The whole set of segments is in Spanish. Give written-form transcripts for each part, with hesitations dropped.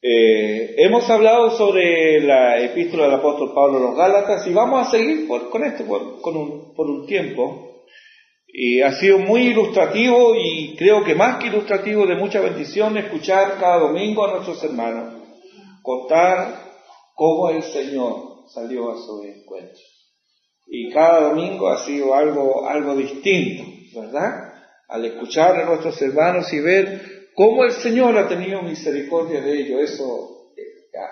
Hemos hablado sobre la epístola del apóstol Pablo a los Gálatas y vamos a seguir con esto por un tiempo. Y ha sido muy ilustrativo y creo que más que ilustrativo, de mucha bendición escuchar cada domingo a nuestros hermanos contar cómo el Señor salió a su encuentro. Y cada domingo ha sido algo distinto, ¿verdad? Al escuchar a nuestros hermanos y ver cómo el Señor ha tenido misericordia de ellos, eso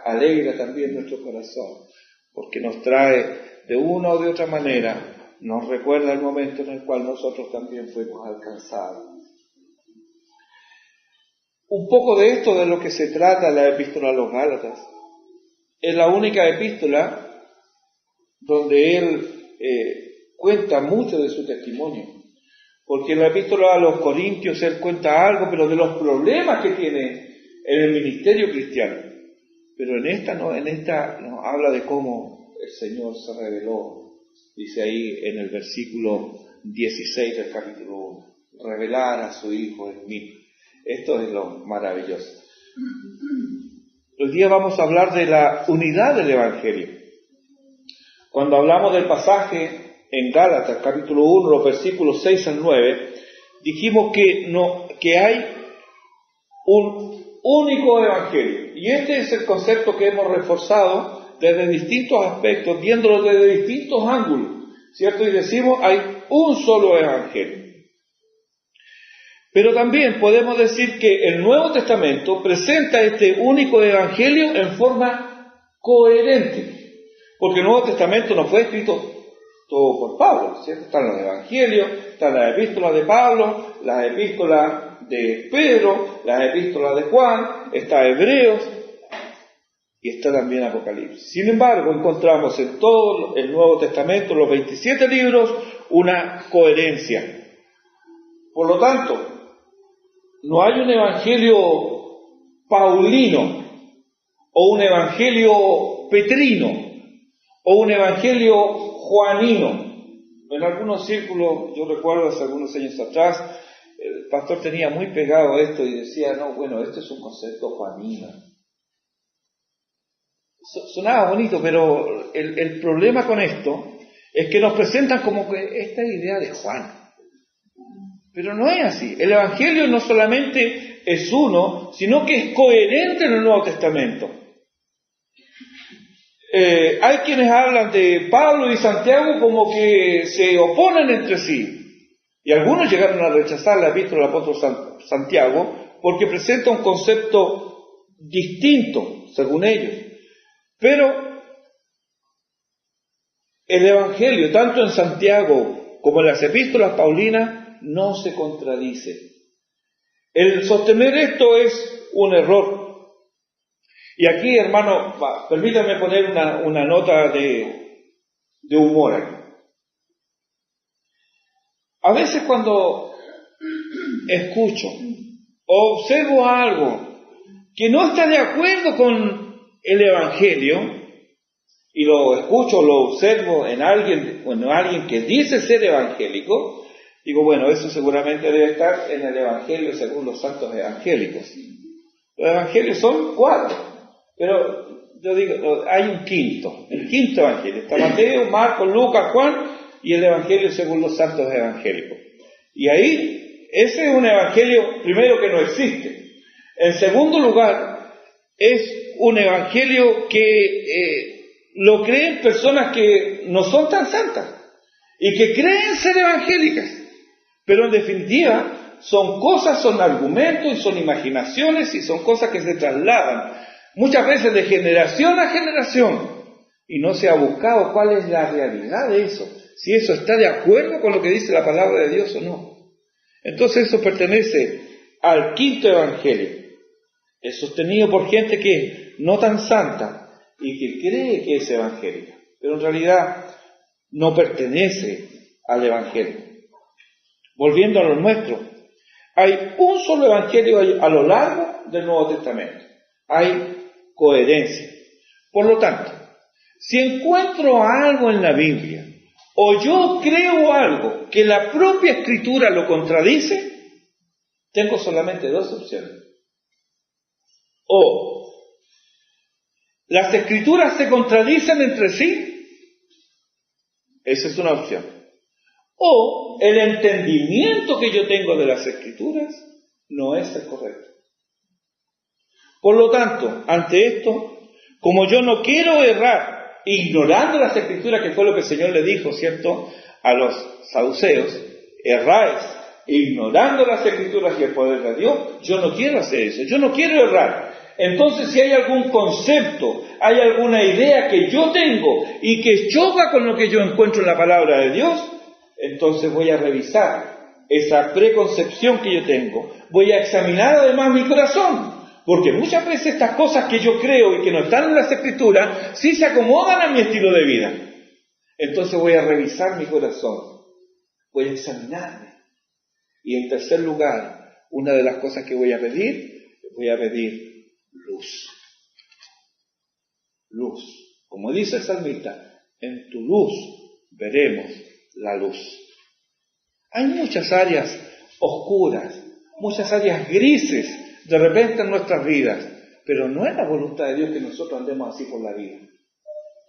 alegra también nuestro corazón, porque nos trae de una o de otra manera, nos recuerda el momento en el cual nosotros también fuimos alcanzados. Un poco de esto de lo que se trata la epístola a los Gálatas. Es la única epístola donde él cuenta mucho de su testimonio. Porque en la epístola a los Corintios él cuenta algo, pero de los problemas que tiene en el ministerio cristiano. Pero en esta nos habla de cómo el Señor se reveló. Dice ahí en el versículo 16 del capítulo 1, revelar a su Hijo en mí. Esto es lo maravilloso. Hoy día vamos a hablar de la unidad del Evangelio. Cuando hablamos del pasaje en Gálatas, capítulo 1, los versículos 6 al 9, dijimos que hay un único Evangelio. Y este es el concepto que hemos reforzado desde distintos aspectos, viéndolo desde distintos ángulos, ¿cierto? Y decimos, hay un solo Evangelio. Pero también podemos decir que el Nuevo Testamento presenta este único Evangelio en forma coherente, porque el Nuevo Testamento no fue escrito todo por Pablo, ¿cierto? Están los Evangelios, están las epístolas de Pablo, las epístolas de Pedro, las epístolas de Juan, está Hebreos, y está también Apocalipsis. Sin embargo, encontramos en todo el Nuevo Testamento, los 27 libros, una coherencia. Por lo tanto, no hay un evangelio paulino, o un evangelio petrino, o un evangelio juanino. En algunos círculos, yo recuerdo hace algunos años atrás, el pastor tenía muy pegado esto y decía, no, bueno, esto es un concepto juanino. Sonaba bonito, pero el problema con esto es que nos presentan como que esta idea de Juan. Pero no es así. El Evangelio no solamente es uno, sino que es coherente en el Nuevo Testamento. Hay quienes hablan de Pablo y Santiago como que se oponen entre sí. Y algunos llegaron a rechazar la epístola del apóstol Santiago porque presenta un concepto distinto, según ellos. Pero el Evangelio, tanto en Santiago como en las epístolas paulinas, no se contradice. El sostener esto es un error. Y aquí, hermano, permítanme poner una nota de humor aquí. A veces cuando escucho o observo algo que no está de acuerdo con el Evangelio, y lo escucho, lo observo en alguien que dice ser evangélico, digo, bueno, eso seguramente debe estar en el Evangelio según los santos evangélicos. Los evangelios son 4, pero yo digo, hay un quinto, el quinto evangelio. Está Mateo, Marcos, Lucas, Juan y el Evangelio según los santos evangélicos. Y ahí, ese es un evangelio, primero, que no existe. En segundo lugar, es un evangelio que lo creen personas que no son tan santas y que creen ser evangélicas. Pero en definitiva, son argumentos y son imaginaciones y son cosas que se trasladan muchas veces de generación a generación y no se ha buscado cuál es la realidad de eso, si eso está de acuerdo con lo que dice la palabra de Dios o no. Entonces eso pertenece al quinto evangelio. Es sostenido por gente que no tan santa y que cree que es evangélica, pero en realidad no pertenece al evangelio. Volviendo a lo nuestro, hay un solo evangelio a lo largo del Nuevo Testamento. Hay coherencia. Por lo tanto, si encuentro algo en la Biblia o yo creo algo que la propia Escritura lo contradice, tengo solamente 2 opciones. O ¿Las Escrituras se contradicen entre sí? Esa es una opción. O el entendimiento que yo tengo de las Escrituras no es el correcto. Por lo tanto, ante esto, como yo no quiero errar, ignorando las Escrituras, que fue lo que el Señor le dijo, ¿cierto?, a los saduceos, erráis, ignorando las Escrituras y el poder de Dios, yo no quiero hacer eso, yo no quiero errar. Entonces, si hay algún concepto, hay alguna idea que yo tengo y que choca con lo que yo encuentro en la palabra de Dios, entonces voy a revisar esa preconcepción que yo tengo, voy a examinar además mi corazón, porque muchas veces estas cosas que yo creo y que no están en las Escrituras, sí se acomodan a mi estilo de vida. Entonces voy a revisar mi corazón, voy a examinarme. Y en tercer lugar, una de las cosas que voy a pedir luz. Luz. Como dice el salmista, en tu luz veremos la luz. Hay muchas áreas oscuras, muchas áreas grises de repente en nuestras vidas, pero no es la voluntad de Dios que nosotros andemos así por la vida.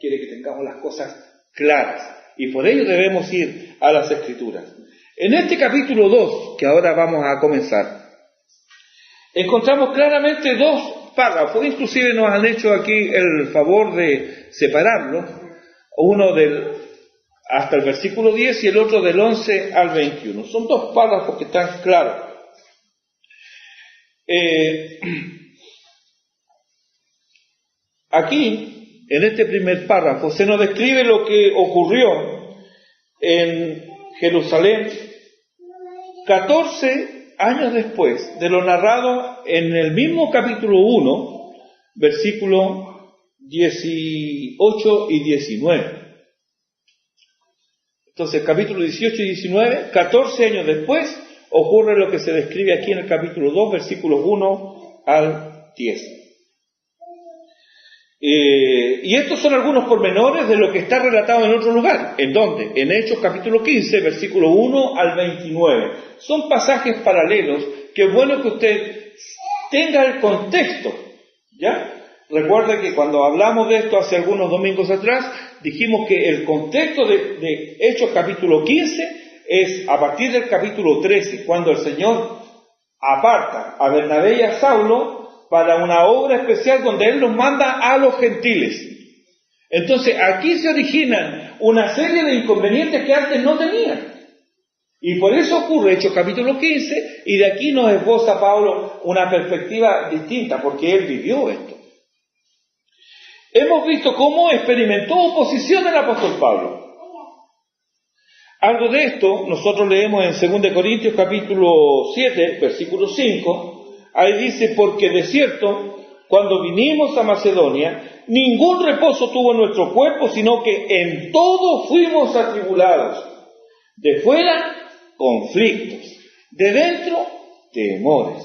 Quiere que tengamos las cosas claras y por ello debemos ir a las Escrituras. En este capítulo 2, que ahora vamos a comenzar, encontramos claramente dos párrafos, inclusive nos han hecho aquí el favor de separarlos, uno hasta el versículo 10 y el otro del 11 al 21. Son dos párrafos que están claros. Aquí, en este primer párrafo, se nos describe lo que ocurrió en Jerusalén 14 años después de lo narrado en el mismo capítulo 1, versículo 18 y 19. Entonces, capítulo 18 y 19, 14 años después, ocurre lo que se describe aquí en el capítulo 2, versículos 1 al 10. Y estos son algunos pormenores de lo que está relatado en otro lugar. ¿En dónde? En Hechos capítulo 15, versículo 1 al 29. Son pasajes paralelos que es bueno que usted tenga el contexto, ¿ya? Recuerda que cuando hablamos de esto hace algunos domingos atrás, dijimos que el contexto de Hechos capítulo 15 es a partir del capítulo 13, cuando el Señor aparta a Bernabé y a Saulo para una obra especial donde Él los manda a los gentiles. Entonces aquí se originan una serie de inconvenientes que antes no tenían. Y por eso ocurre Hechos capítulo 15, y de aquí nos esboza Pablo una perspectiva distinta, porque él vivió esto. Hemos visto cómo experimentó oposición el apóstol Pablo. Algo de esto nosotros leemos en 2 Corintios capítulo 7, versículo 5, ahí dice, porque de cierto, cuando vinimos a Macedonia, ningún reposo tuvo nuestro cuerpo, sino que en todo fuimos atribulados. De fuera, conflictos. De dentro, temores.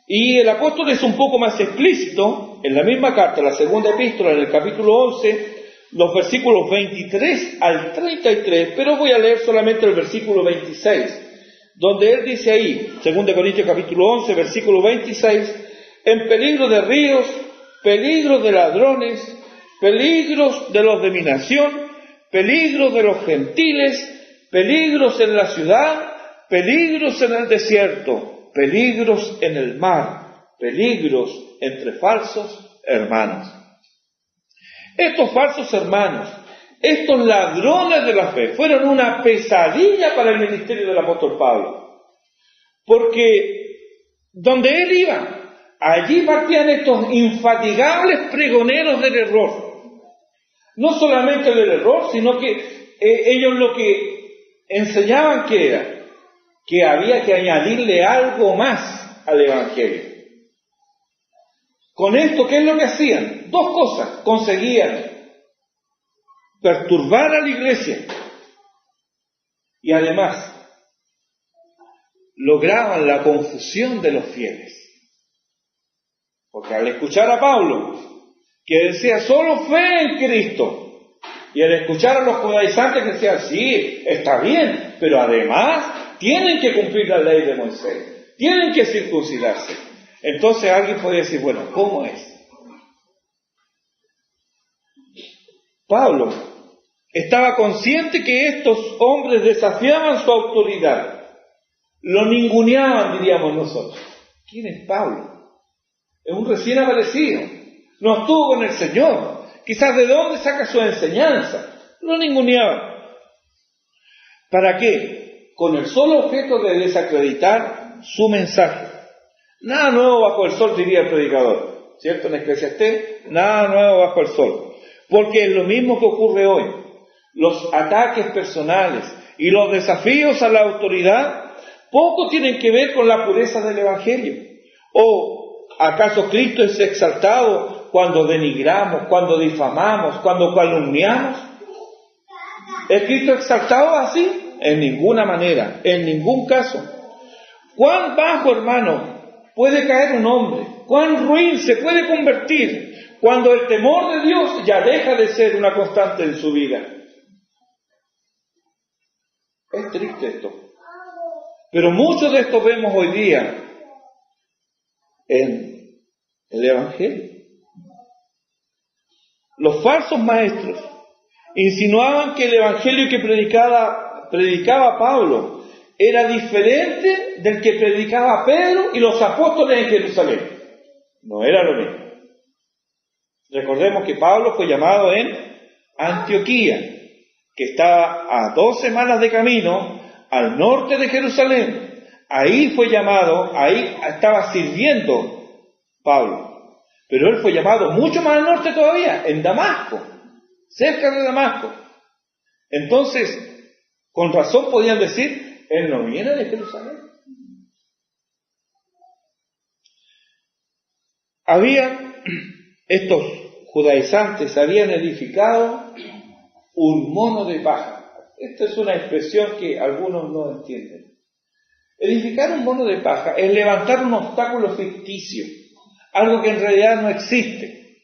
Y el apóstol es un poco más explícito, en la misma carta, la segunda epístola, en el capítulo 11, los versículos 23 al 33, pero voy a leer solamente el versículo 26. Donde él dice ahí, 2 Corintios capítulo 11, versículo 26, en peligro de ríos, peligros de ladrones, peligros de los de mi nación, peligros de los gentiles, peligros en la ciudad, peligros en el desierto, peligros en el mar, peligros entre falsos hermanos. Estos falsos hermanos, estos ladrones de la fe, fueron una pesadilla para el ministerio del apóstol Pablo. Porque donde él iba, allí partían estos infatigables pregoneros del error. No solamente del error, sino que ellos lo que enseñaban que era que había que añadirle algo más al Evangelio. Con esto, ¿qué es lo que hacían? Dos cosas. Conseguían perturbar a la iglesia y además lograban la confusión de los fieles. Porque al escuchar a Pablo, que decía solo fe en Cristo, y al escuchar a los judaizantes que decían, sí, está bien, pero además tienen que cumplir la ley de Moisés, tienen que circuncidarse. Entonces alguien puede decir, bueno, ¿cómo es? Pablo estaba consciente que estos hombres desafiaban su autoridad, lo ninguneaban, diríamos nosotros. ¿Quién es Pablo? Es un recién aparecido, no estuvo con el Señor, quizás de dónde saca su enseñanza. Lo ninguneaban. ¿Para qué? Con el solo objeto de desacreditar su mensaje. Nada nuevo bajo el sol, diría el predicador, ¿cierto? En Eclesiastés, nada nuevo bajo el sol, porque es lo mismo que ocurre hoy. Los ataques personales y los desafíos a la autoridad poco tienen que ver con la pureza del Evangelio. ¿O acaso Cristo es exaltado cuando denigramos, cuando difamamos, cuando calumniamos? ¿Es Cristo exaltado así? En ninguna manera, en ningún caso. ¿Cuán bajo, hermano, puede caer un hombre? ¿Cuán ruin se puede convertir cuando el temor de Dios ya deja de ser una constante en su vida? Es triste esto. Pero mucho de esto vemos hoy día en el Evangelio. Los falsos maestros insinuaban que el Evangelio que predicaba Pablo era diferente del que predicaba Pedro y los apóstoles en Jerusalén. No era lo mismo. Recordemos que Pablo fue llamado en Antioquía, que estaba a 2 semanas de camino al norte de Jerusalén. Ahí fue llamado, ahí estaba sirviendo Pablo. Pero él fue llamado mucho más al norte todavía, en Damasco, cerca de Damasco. Entonces, con razón podían decir, él no viene de Jerusalén. Estos judaizantes habían edificado un mono de paja. Esta es una expresión que algunos no entienden. Edificar un mono de paja es levantar un obstáculo ficticio, algo que en realidad no existe,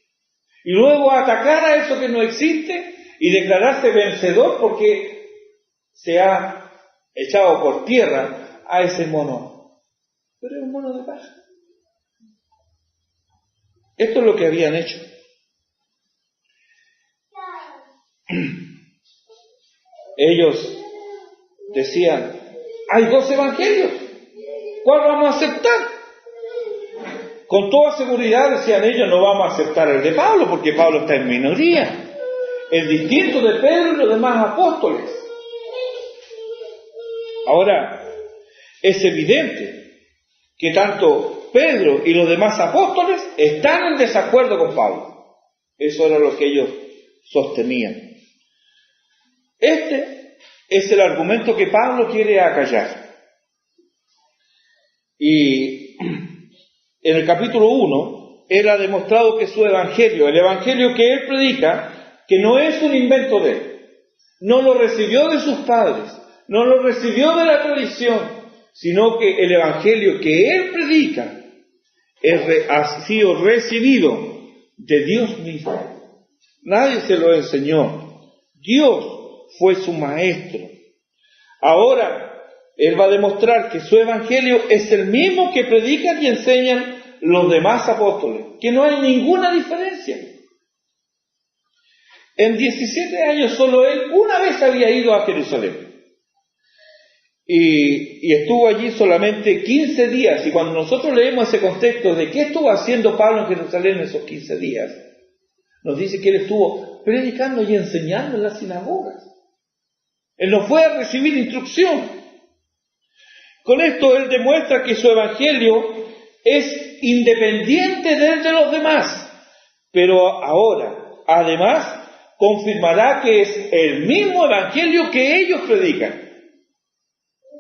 y luego atacar a eso que no existe y declararse vencedor porque se ha echado por tierra a ese mono. Pero es un mono de paja. Esto es lo que habían hecho. Ellos decían, hay 2 evangelios, ¿cuál vamos a aceptar? Con toda seguridad, decían ellos, no vamos a aceptar el de Pablo, porque Pablo está en minoría, es distinto de Pedro y los demás apóstoles. Ahora, es evidente que tanto Pedro y los demás apóstoles están en desacuerdo con Pablo. Eso era lo que ellos sostenían. Este es el argumento que Pablo quiere acallar. Y en el capítulo 1, él ha demostrado que su evangelio, el evangelio que él predica, que no es un invento de él, no lo recibió de sus padres, no lo recibió de la tradición, sino que el evangelio que él predica ha sido recibido de Dios mismo. Nadie se lo enseñó. Dios fue su maestro. Ahora, él va a demostrar que su evangelio es el mismo que predican y enseñan los demás apóstoles, que no hay ninguna diferencia. En 17 años solo él una vez había ido a Jerusalén. Y estuvo allí solamente 15 días. Y cuando nosotros leemos ese contexto de qué estuvo haciendo Pablo en Jerusalén en esos 15 días, nos dice que él estuvo predicando y enseñando en las sinagogas. Él no fue a recibir instrucción. Con esto él demuestra que su evangelio es independiente del de los demás. Pero ahora, además, confirmará que es el mismo evangelio que ellos predican.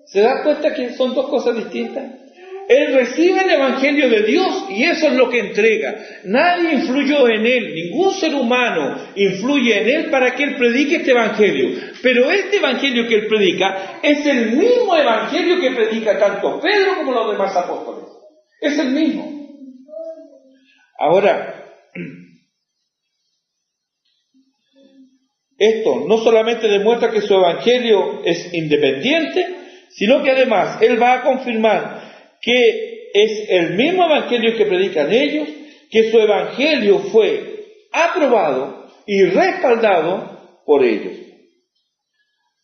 ¿Se da cuenta que son 2 cosas distintas? Él recibe el evangelio de Dios y eso es lo que entrega. Nadie influyó en él, ningún ser humano influye en él para que él predique este evangelio. Pero este evangelio que él predica es el mismo evangelio que predica tanto Pedro como los demás apóstoles. Es el mismo. Ahora, esto no solamente demuestra que su evangelio es independiente, sino que además él va a confirmar que es el mismo evangelio que predican ellos, que su evangelio fue aprobado y respaldado por ellos.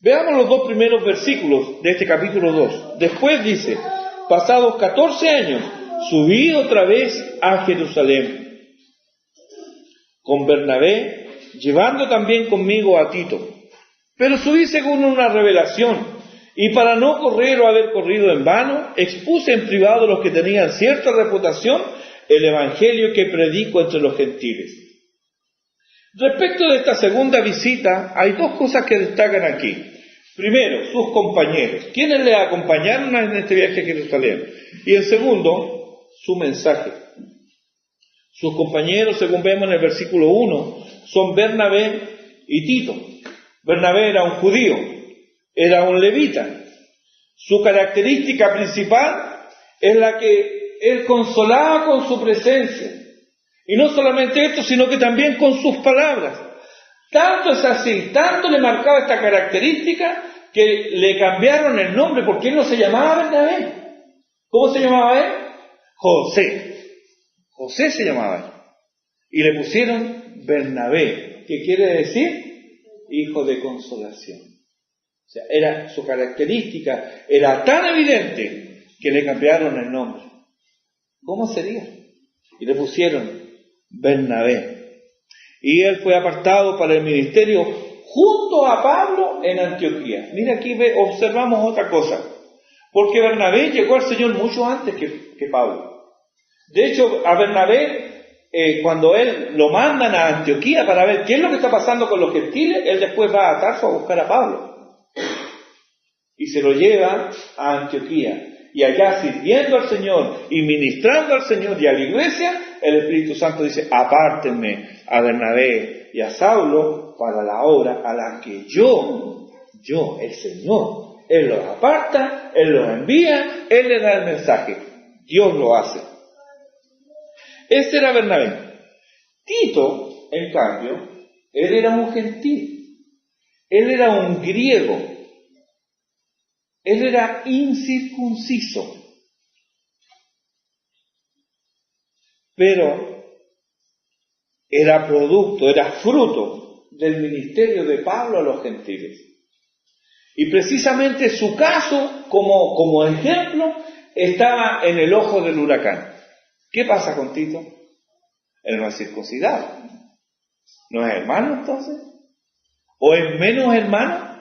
Veamos los dos primeros versículos de este capítulo 2. Después dice: pasados 14 años, subí otra vez a Jerusalén con Bernabé, llevando también conmigo a Tito. Pero subí según una revelación, y para no correr o haber corrido en vano, expuse en privado a los que tenían cierta reputación el evangelio que predico entre los gentiles. Respecto de esta segunda visita, hay dos cosas que destacan aquí. Primero, sus compañeros, quienes le acompañaron en este viaje a Jerusalén. Y en segundo, su mensaje. Sus compañeros, según vemos en el versículo 1, son Bernabé y Tito. Bernabé era un judío, era un levita. Su característica principal es la que él consolaba con su presencia. Y no solamente esto, sino que también con sus palabras. Tanto es así, tanto le marcaba esta característica, que le cambiaron el nombre, porque él no se llamaba Bernabé. ¿Cómo se llamaba él? José. José se llamaba él. Y le pusieron Bernabé, que quiere decir hijo de consolación. O sea, era su característica, era tan evidente que le cambiaron el nombre. ¿Cómo sería? Y le pusieron Bernabé. Y él fue apartado para el ministerio junto a Pablo en Antioquía. Mira, aquí observamos otra cosa. Porque Bernabé llegó al Señor mucho antes que Pablo. De hecho, a Bernabé, cuando él lo mandan a Antioquía para ver qué es lo que está pasando con los gentiles, él después va a Tarso a buscar a Pablo. Y se lo lleva a Antioquía. Y allá, sirviendo al Señor y ministrando al Señor y a la iglesia, el Espíritu Santo dice: apártenme a Bernabé y a Saulo para la obra a la que yo, el Señor, Él los aparta, Él los envía, Él les da el mensaje. Dios lo hace. Ese era Bernabé. Tito, en cambio, él era un gentil. Él era un griego. Él era incircunciso. Pero era producto, era fruto del ministerio de Pablo a los gentiles. Y precisamente su caso, como ejemplo, estaba en el ojo del huracán. ¿Qué pasa con Tito? Él no es circuncidado. ¿No es hermano entonces? ¿O es menos hermano?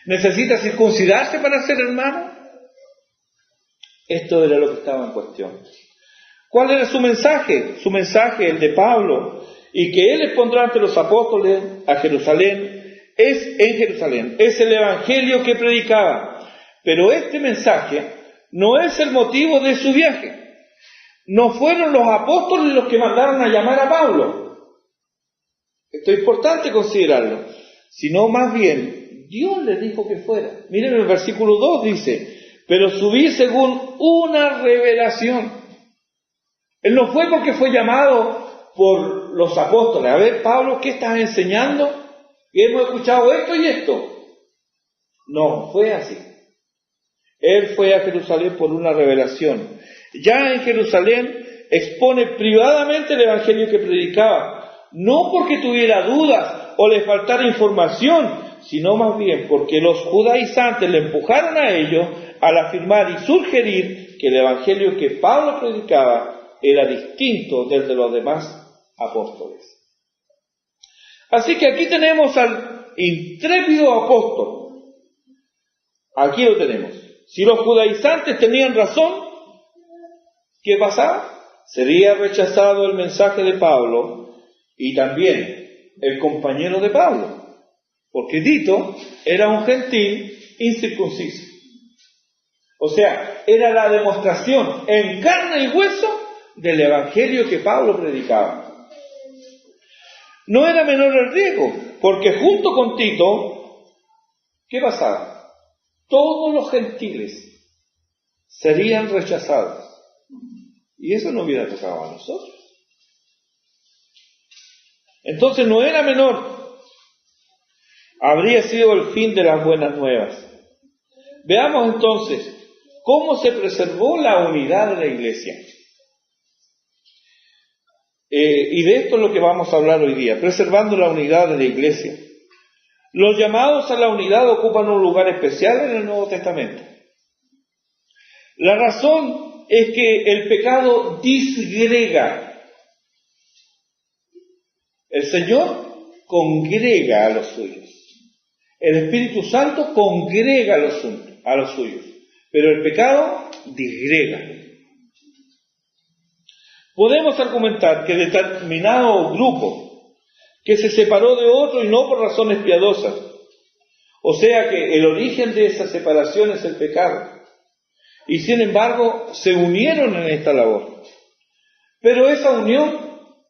¿Necesita circuncidarse para ser hermano? Esto era lo que estaba en cuestión. ¿Cuál era su mensaje? Su mensaje, el de Pablo, y que él expondrá ante los apóstoles a Jerusalén, es el evangelio que predicaba. Pero este mensaje no es el motivo de su viaje. No fueron los apóstoles los que mandaron a llamar a Pablo. Esto es importante considerarlo. Sino más bien, Dios le dijo que fuera. Miren el versículo 2 dice: pero subí según una revelación. Él no fue porque fue llamado por los apóstoles. A ver, Pablo, ¿qué estás enseñando? Y hemos escuchado esto y esto. No, fue así. Él fue a Jerusalén por una revelación. Ya en Jerusalén expone privadamente el evangelio que predicaba, no porque tuviera dudas o le faltara información, sino más bien porque los judaizantes le empujaron a ello al afirmar y sugerir que el evangelio que Pablo predicaba era distinto del de los demás apóstoles. Así que aquí tenemos al intrépido apóstol. Aquí lo tenemos. Si los judaizantes tenían razón, ¿qué pasaba? Sería rechazado el mensaje de Pablo y también el compañero de Pablo, porque Tito era un gentil incircunciso. O sea, era la demostración en carne y hueso del evangelio que Pablo predicaba. No era menor el riesgo, porque junto con Tito, ¿qué pasaba? Todos los gentiles serían rechazados. Y eso no hubiera tocado a nosotros. Entonces no era menor. Habría sido el fin de las buenas nuevas. Veamos entonces cómo se preservó la unidad de la iglesia. y de esto es lo que vamos a hablar hoy día, preservando la unidad de la iglesia. Los llamados a la unidad ocupan un lugar especial en el Nuevo Testamento. La razón es que el pecado disgrega. El Señor congrega a los suyos. El Espíritu Santo congrega a los suyos. Pero el pecado disgrega. Podemos argumentar que determinado grupo que se separó de otro y no por razones piadosas, o sea que el origen de esa separación es el pecado, y sin embargo se unieron en esta labor. Pero esa unión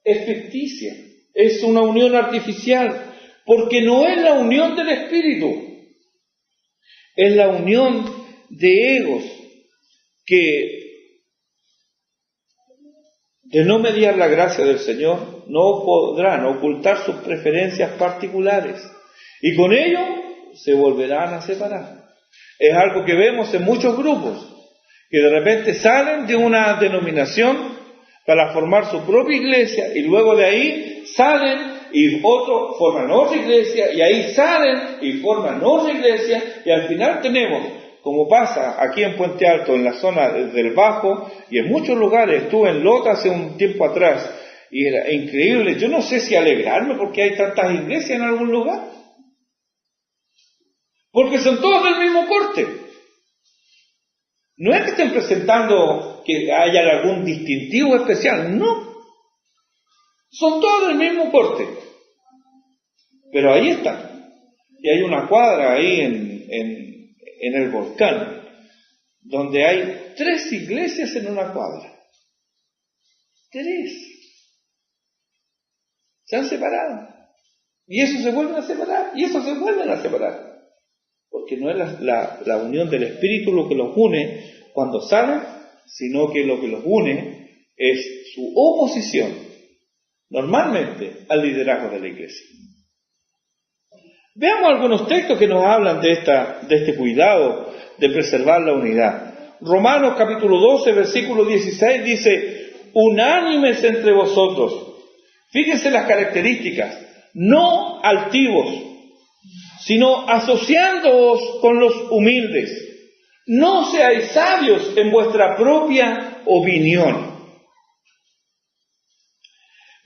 es ficticia, es una unión artificial, porque no es la unión del Espíritu, es la unión de egos que, de no mediar la gracia del Señor, no podrán ocultar sus preferencias particulares, y con ello se volverán a separar. Es algo que vemos en muchos grupos, que de repente salen de una denominación para formar su propia iglesia, y luego de ahí salen y otros forman otra iglesia, y ahí salen y forman otra iglesia, y al final tenemos, como pasa aquí en Puente Alto, en la zona del Bajo, y en muchos lugares. Estuve en Lota hace un tiempo atrás, y era increíble. Yo no sé si alegrarme porque hay tantas iglesias en algún lugar, porque son todos del mismo corte. No es que estén presentando que haya algún distintivo especial, no. Son todos del mismo corte. Pero ahí están. Y hay una cuadra ahí en el Volcán, donde hay 3 iglesias en una cuadra. 3. Se han separado. Y eso se vuelven a separar. Y eso se vuelven a separar. Porque no es la unión del Espíritu lo que los une cuando salen, sino que lo que los une es su oposición, normalmente, al liderazgo de la iglesia. Veamos algunos textos que nos hablan de este cuidado de preservar la unidad. Romanos capítulo 12, versículo 16 dice: unánimes entre vosotros. Fíjense las características: no altivos, sino asociándoos con los humildes. No seáis sabios en vuestra propia opinión.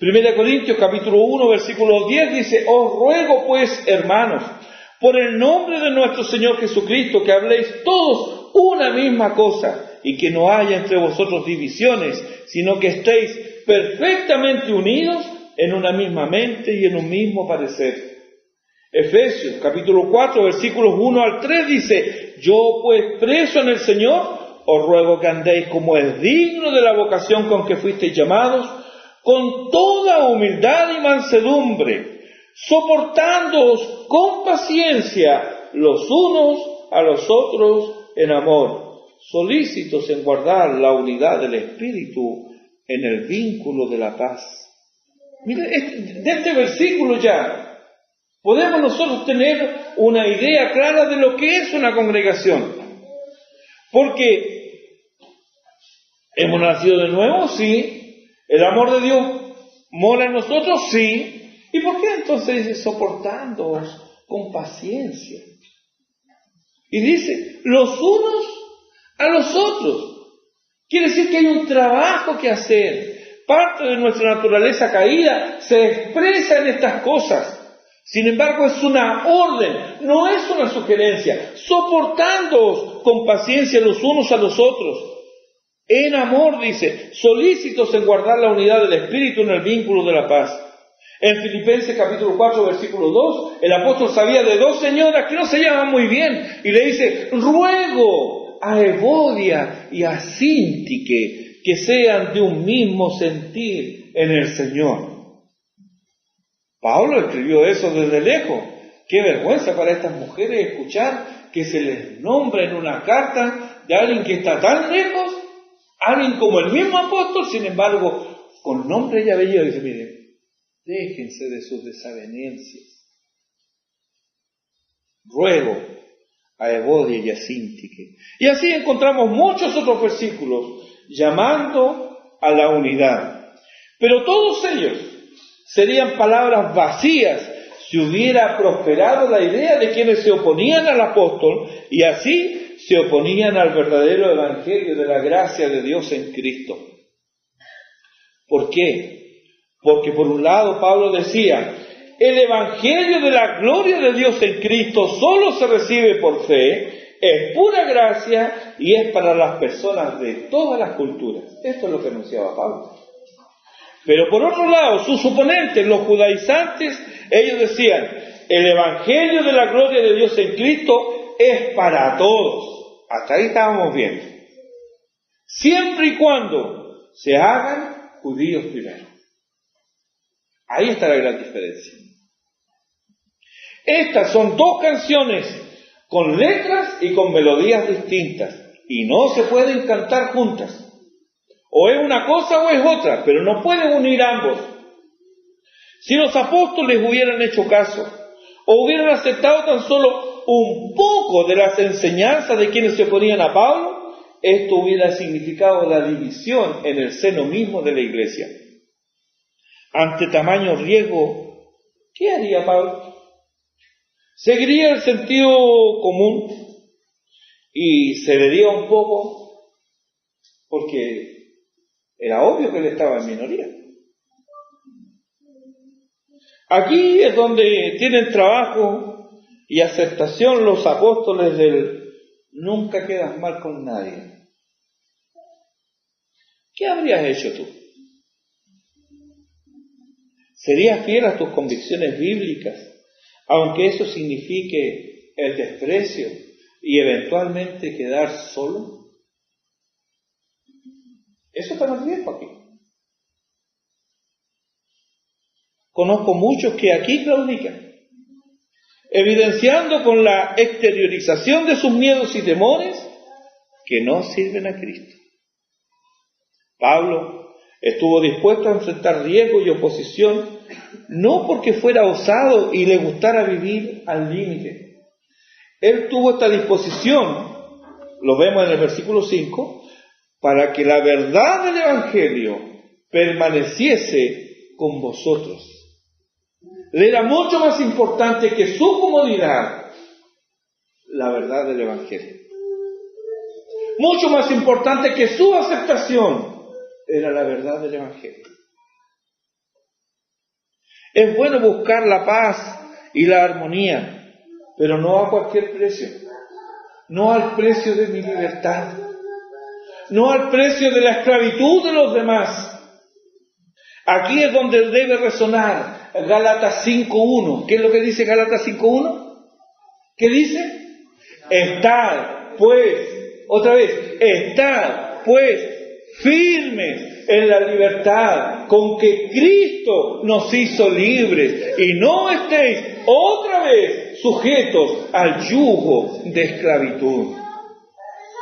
1 Corintios capítulo 1, versículo 10 dice: os ruego pues, hermanos, por el nombre de nuestro Señor Jesucristo, que habléis todos una misma cosa, y que no haya entre vosotros divisiones, sino que estéis perfectamente unidos en una misma mente y en un mismo parecer. Efesios capítulo 4, versículos 1 al 3 dice: yo pues preso en el Señor, os ruego que andéis como es digno de la vocación con que fuisteis llamados, con toda humildad y mansedumbre, soportándoos con paciencia los unos a los otros en amor, solícitos en guardar la unidad del Espíritu en el vínculo de la paz. Mire, de este versículo ya podemos nosotros tener una idea clara de lo que es una congregación. Porque hemos nacido de nuevo, sí. El amor de Dios mora en nosotros, sí. ¿Y por qué entonces dice soportándoos con paciencia? Y dice, los unos a los otros. Quiere decir que hay un trabajo que hacer. Parte de nuestra naturaleza caída se expresa en estas cosas. Sin embargo, es una orden, no es una sugerencia. Soportándoos con paciencia los unos a los otros. En amor, dice, solícitos en guardar la unidad del Espíritu en el vínculo de la paz. En Filipenses capítulo 4, versículo 2, el apóstol sabía de 2 señoras que no se llaman muy bien, y le dice: ruego a Evodia y a Síntique que sean de un mismo sentir en el Señor. Pablo escribió eso desde lejos. Qué vergüenza para estas mujeres escuchar que se les nombra en una carta de alguien que está tan lejos, alguien como el mismo apóstol, sin embargo, con nombre y apellido, dice: miren, déjense de sus desavenencias. Ruego a Evodia y a Síntique. Y así encontramos muchos otros versículos llamando a la unidad. Pero todos ellos serían palabras vacías si hubiera prosperado la idea de quienes se oponían al apóstol y así se oponían al verdadero evangelio de la gracia de Dios en Cristo. ¿Por qué? Porque por un lado Pablo decía, el evangelio de la gloria de Dios en Cristo solo se recibe por fe, es pura gracia y es para las personas de todas las culturas. Esto es lo que anunciaba Pablo. Pero por otro lado, sus oponentes, los judaizantes, ellos decían, el evangelio de la gloria de Dios en Cristo es para todos. Hasta ahí estábamos viendo. Siempre y cuando se hagan judíos primero. Ahí está la gran diferencia. Estas son dos canciones con letras y con melodías distintas y no se pueden cantar juntas. O es una cosa o es otra, pero no pueden unir ambos. Si los apóstoles hubieran hecho caso o hubieran aceptado tan solo un poco de las enseñanzas de quienes se oponían a Pablo, esto hubiera significado la división en el seno mismo de la iglesia. Ante tamaño riesgo, ¿qué haría Pablo? Seguiría el sentido común y cedería un poco porque era obvio que él estaba en minoría. Aquí es donde tienen trabajo y aceptación los apóstoles del nunca quedas mal con nadie. ¿Qué habrías hecho tú? ¿Serías fiel a tus convicciones bíblicas, aunque eso signifique el desprecio y eventualmente quedar solo? Eso está más riesgo aquí. Conozco muchos que aquí claudican, evidenciando con la exteriorización de sus miedos y temores que no sirven a Cristo. Pablo estuvo dispuesto a enfrentar riesgo y oposición, no porque fuera osado y le gustara vivir al límite. Él tuvo esta disposición, lo vemos en el versículo 5, para que la verdad del Evangelio permaneciese con vosotros. Le era mucho más importante que su comodidad la verdad del Evangelio. Mucho más importante que su aceptación era la verdad del Evangelio. Es bueno buscar la paz y la armonía, pero no a cualquier precio. No al precio de mi libertad. No al precio de la esclavitud de los demás. Aquí es donde debe resonar Gálatas 5.1. ¿Qué es lo que dice Gálatas 5.1? ¿Qué dice? Estad, pues, otra vez, estad, pues, firmes en la libertad con que Cristo nos hizo libres y no estéis otra vez sujetos al yugo de esclavitud.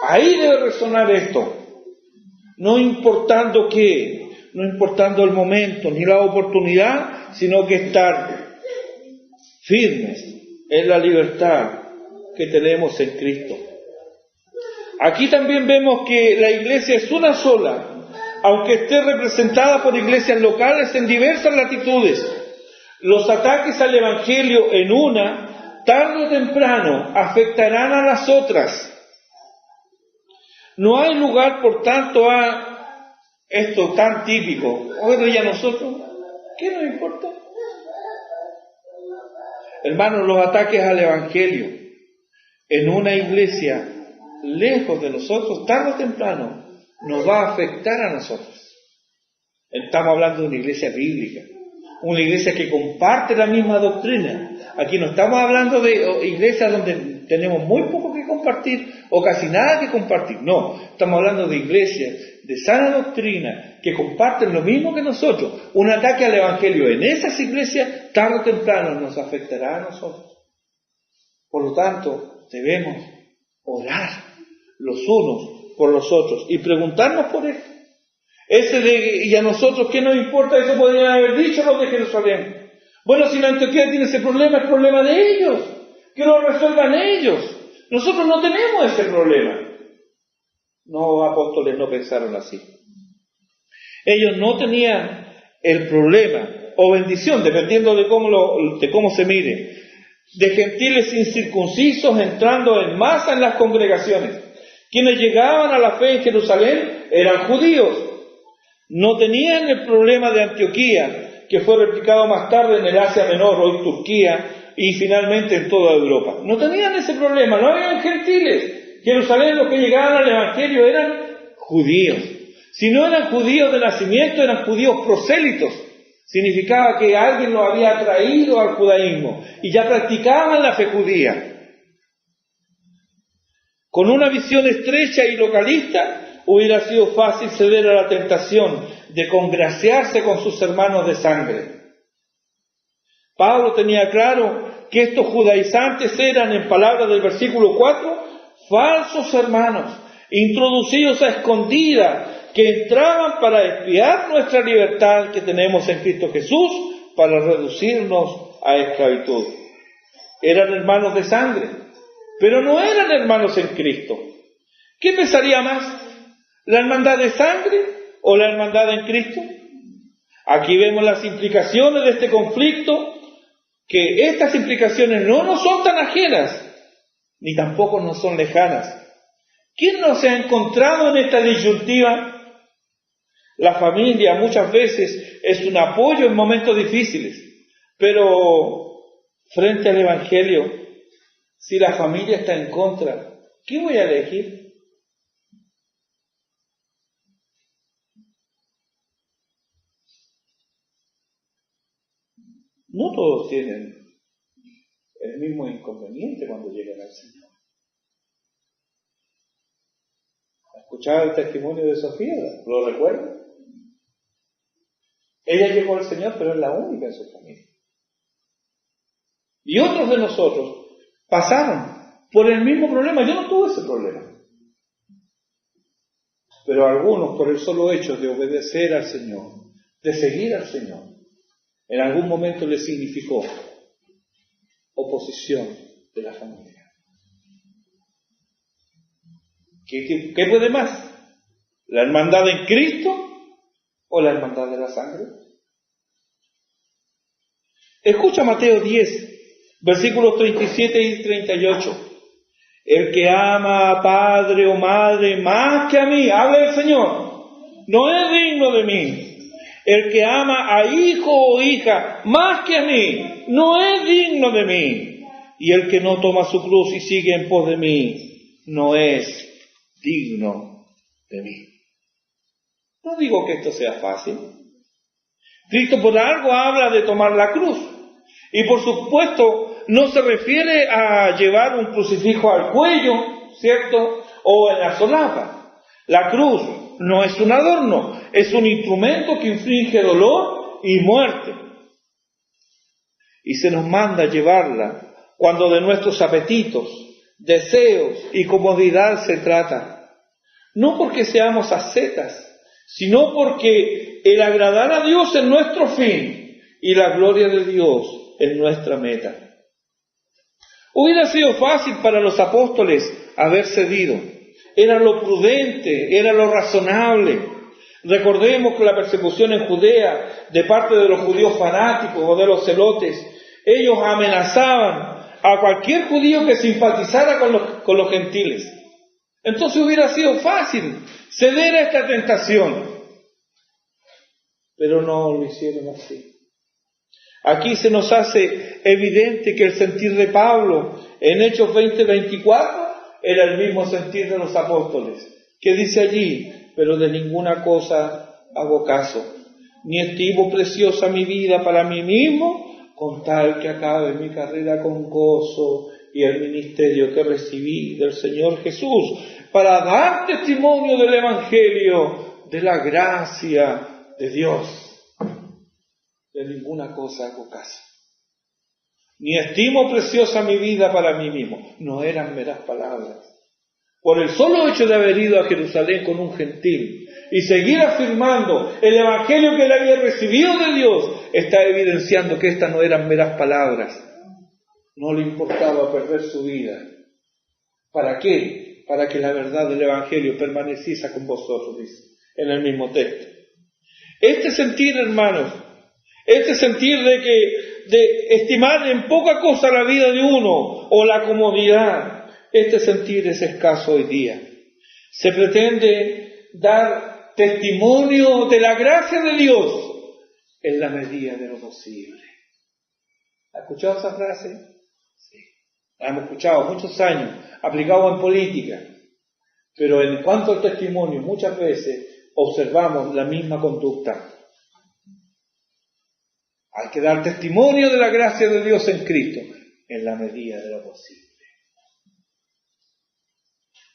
Ahí debe resonar esto. No importando qué, no importando el momento ni la oportunidad, sino que estar firmes en la libertad que tenemos en Cristo. Aquí también vemos que la iglesia es una sola, aunque esté representada por iglesias locales en diversas latitudes. Los ataques al Evangelio en una, tarde o temprano, afectarán a las otras. No hay lugar, por tanto, a esto tan típico. Bueno, ¿y a nosotros? ¿Qué nos importa? Hermanos, los ataques al Evangelio en una iglesia lejos de nosotros, tarde o temprano, nos va a afectar a nosotros. Estamos hablando de una iglesia bíblica, una iglesia que comparte la misma doctrina. Aquí no estamos hablando de iglesias donde tenemos muy poco que compartir o casi nada que compartir. No, estamos hablando de iglesias de sana doctrina que comparten lo mismo que nosotros. Un ataque al Evangelio en esas iglesias, tarde o temprano, nos afectará a nosotros. Por lo tanto, debemos orar los unos por los otros y preguntarnos por esto. ¿Y a nosotros qué nos importa? Eso podrían haber dicho los de Jerusalén. Bueno, si la Antioquía tiene ese problema, es problema de ellos. Que lo resuelvan ellos. Nosotros no tenemos ese problema. No, apóstoles no pensaron así. Ellos no tenían el problema o bendición, dependiendo de cómo se mire, de gentiles incircuncisos entrando en masa en las congregaciones. Quienes llegaban a la fe en Jerusalén eran judíos. No tenían el problema de Antioquía, que fue replicado más tarde en el Asia Menor, hoy Turquía, y finalmente en toda Europa. No tenían ese problema, no habían gentiles. Jerusalén, los que llegaban al Evangelio eran judíos. Si no eran judíos de nacimiento, eran judíos prosélitos. Significaba que alguien los había atraído al judaísmo y ya practicaban la fe judía. Con una visión estrecha y localista, hubiera sido fácil ceder a la tentación de congraciarse con sus hermanos de sangre. Pablo tenía claro que estos judaizantes eran, en palabras del versículo 4, falsos hermanos, introducidos a escondidas, que entraban para espiar nuestra libertad que tenemos en Cristo Jesús, para reducirnos a esclavitud. Eran hermanos de sangre, pero no eran hermanos en Cristo. ¿Qué pesaría más? ¿La hermandad de sangre o la hermandad en Cristo? Aquí vemos las implicaciones de este conflicto, que estas implicaciones no nos son tan ajenas, ni tampoco nos son lejanas. ¿Quién no se ha encontrado en esta disyuntiva? La familia muchas veces es un apoyo en momentos difíciles, pero frente al Evangelio, si la familia está en contra, ¿qué voy a elegir? No todos tienen el mismo inconveniente cuando llegan al Señor. ¿Escuchaba el testimonio de Sofía? ¿Lo recuerda? Ella llegó al Señor, pero es la única en su familia. Y otros de nosotros pasaron por el mismo problema. Yo no tuve ese problema. Pero algunos, por el solo hecho de obedecer al Señor, de seguir al Señor, en algún momento les significó oposición de la familia. ¿Qué puede más? ¿La hermandad en Cristo o la hermandad de la sangre? Escucha Mateo 10, versículos 37 y 38. El que ama a padre o madre más que a mí, habla el Señor, no es digno de mí. El que ama a hijo o hija más que a mí, no es digno de mí. Y el que no toma su cruz y sigue en pos de mí, no es digno de mí. No digo que esto sea fácil. Cristo por algo habla de tomar la cruz. Y por supuesto, no se refiere a llevar un crucifijo al cuello, ¿cierto? O en la solapa. La cruz no es un adorno, es un instrumento que inflige dolor y muerte. Y se nos manda llevarla cuando de nuestros apetitos, deseos y comodidad se trata. No porque seamos ascetas, sino porque el agradar a Dios es nuestro fin y la gloria de Dios es nuestra meta. Hubiera sido fácil para los apóstoles haber cedido. Era lo prudente, era lo razonable. Recordemos que la persecución en Judea de parte de los judíos fanáticos o de los celotes, ellos amenazaban a cualquier judío que simpatizara con los gentiles. Entonces hubiera sido fácil ceder a esta tentación. Pero no lo hicieron así. Aquí se nos hace evidente que el sentir de Pablo en Hechos 20:24 era el mismo sentir de los apóstoles, que dice allí: pero de ninguna cosa hago caso, ni estimo preciosa mi vida para mí mismo, con tal que acabe mi carrera con gozo y el ministerio que recibí del Señor Jesús, para dar testimonio del Evangelio, de la gracia de Dios. De ninguna cosa hago caso, ni estimo preciosa mi vida para mí mismo. No eran meras palabras. Por el solo hecho de haber ido a Jerusalén con un gentil y seguir afirmando el Evangelio que él había recibido de Dios, está evidenciando que estas no eran meras palabras. No le importaba perder su vida. ¿Para qué? Para que la verdad del Evangelio permaneciese con vosotros, dice en el mismo texto. Este sentir, hermanos, este sentir de estimar en poca cosa la vida de uno o la comodidad, este sentir es escaso hoy día. Se pretende dar testimonio de la gracia de Dios en la medida de lo posible. ¿Ha escuchado esa frase? Sí. La hemos escuchado muchos años, aplicado en política. Pero en cuanto al testimonio, muchas veces observamos la misma conducta. Hay que dar testimonio de la gracia de Dios en Cristo en la medida de lo posible.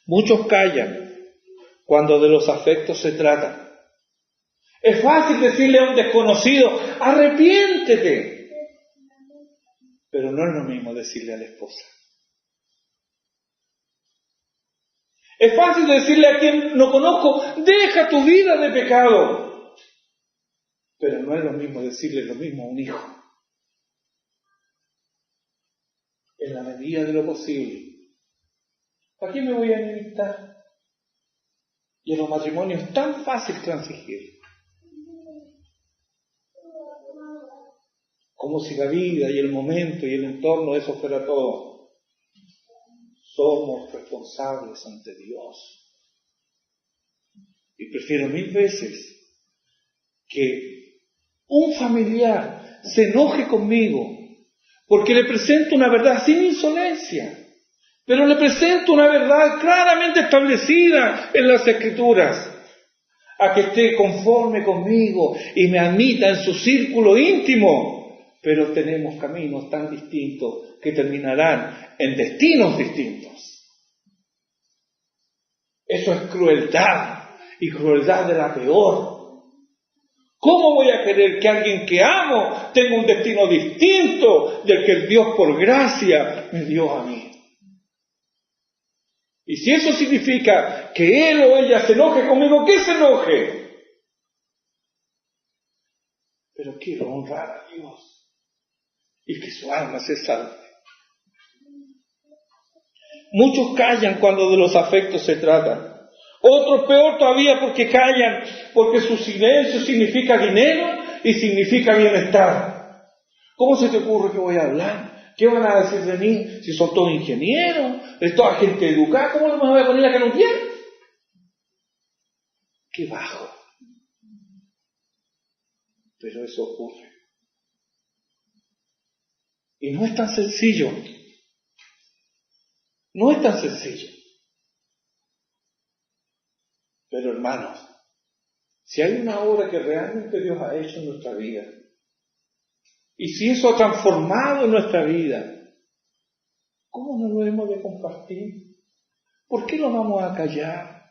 Muchos callan cuando de los afectos se trata. Es fácil decirle a un desconocido, arrepiéntete. Pero no es lo mismo decirle a la esposa. Es fácil decirle a quien no conozco, deja tu vida de pecado. Pero no es lo mismo decirle lo mismo a un hijo. En la medida de lo posible. ¿Para qué me voy a enemistar? Y en los matrimonios es tan fácil transigir. Como si la vida y el momento y el entorno, eso fuera todo. Somos responsables ante Dios. Y prefiero 1000 veces que un familiar se enoje conmigo porque le presento una verdad sin insolencia, pero le presento una verdad claramente establecida en las Escrituras, a que esté conforme conmigo y me admita en su círculo íntimo. Pero tenemos caminos tan distintos que terminarán en destinos distintos. Eso es crueldad, y crueldad de la peor. ¿Cómo voy a querer que alguien que amo tenga un destino distinto del que el Dios por gracia me dio a mí? Y si eso significa que él o ella se enoje conmigo, que se enoje. Pero quiero honrar a Dios y que su alma se salve. Muchos callan cuando de los afectos se trata. Otros peor todavía porque callan, porque su silencio significa dinero y significa bienestar. ¿Cómo se te ocurre que voy a hablar? ¿Qué van a decir de mí? Si son todos ingenieros, es toda gente educada, ¿cómo no me voy a poner a que no quiera? ¡Qué bajo! Pero eso ocurre. Y no es tan sencillo. No es tan sencillo. Pero hermanos, si hay una obra que realmente Dios ha hecho en nuestra vida, y si eso ha transformado nuestra vida, ¿cómo no lo hemos de compartir? ¿Por qué lo vamos a callar?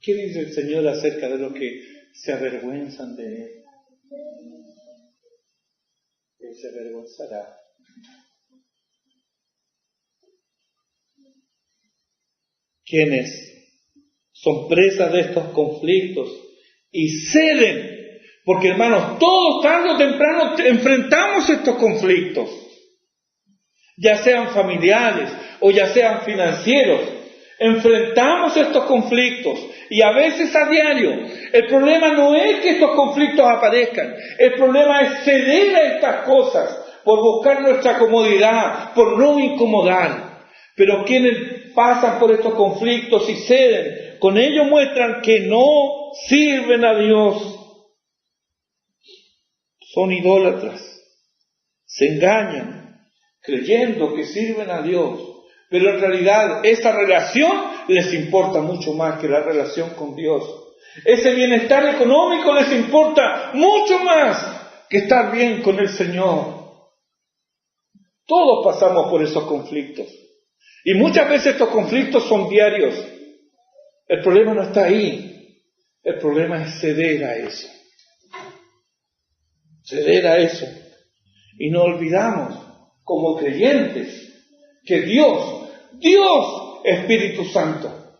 ¿Qué dice el Señor acerca de los que se avergüenzan de Él? Él se avergonzará. Quienes son presas de estos conflictos y ceden, porque hermanos, todos tarde o temprano enfrentamos estos conflictos, ya sean familiares o ya sean financieros, enfrentamos estos conflictos y a veces a diario. El problema no es que estos conflictos aparezcan, el problema es ceder a estas cosas por buscar nuestra comodidad, por no incomodar. Pero quienes pasan por estos conflictos y ceden, con ello muestran que no sirven a Dios. Son idólatras, se engañan creyendo que sirven a Dios, pero en realidad esa relación les importa mucho más que la relación con Dios. Ese bienestar económico les importa mucho más que estar bien con el Señor. Todos pasamos por esos conflictos. Y muchas veces estos conflictos son diarios. El problema no está ahí. El problema es ceder a eso. Ceder a eso. Y no olvidamos, como creyentes, que Dios, Espíritu Santo,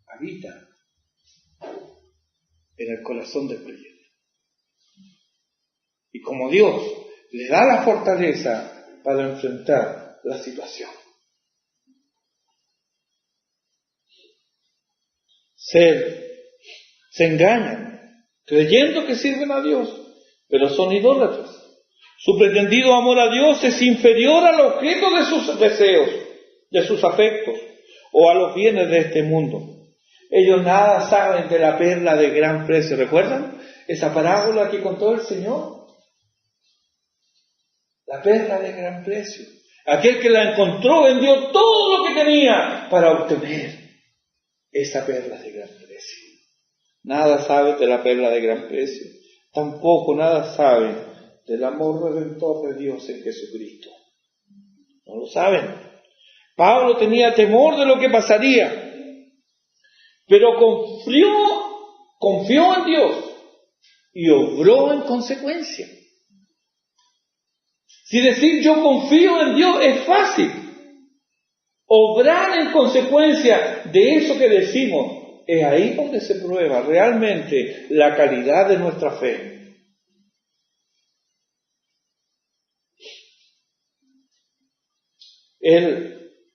habita en el corazón del creyente. Y como Dios le da la fortaleza para enfrentar la situación. se engañan, creyendo que sirven a Dios, pero son idólatras. Su pretendido amor a Dios es inferior al objeto de sus deseos, de sus afectos, o a los bienes de este mundo. Ellos nada saben de la perla de gran precio. ¿Recuerdan esa parábola que contó el Señor? La perla de gran precio. Aquel que la encontró vendió todo lo que tenía para obtener esa perla de gran precio. Nada saben de la perla de gran precio. Tampoco nada saben del amor redentor de Dios en Jesucristo. No lo saben. Pablo tenía temor de lo que pasaría, pero confió en Dios y obró en consecuencia. Si decir yo confío en Dios es fácil, obrar en consecuencia de eso que decimos, es ahí donde se prueba realmente la calidad de nuestra fe.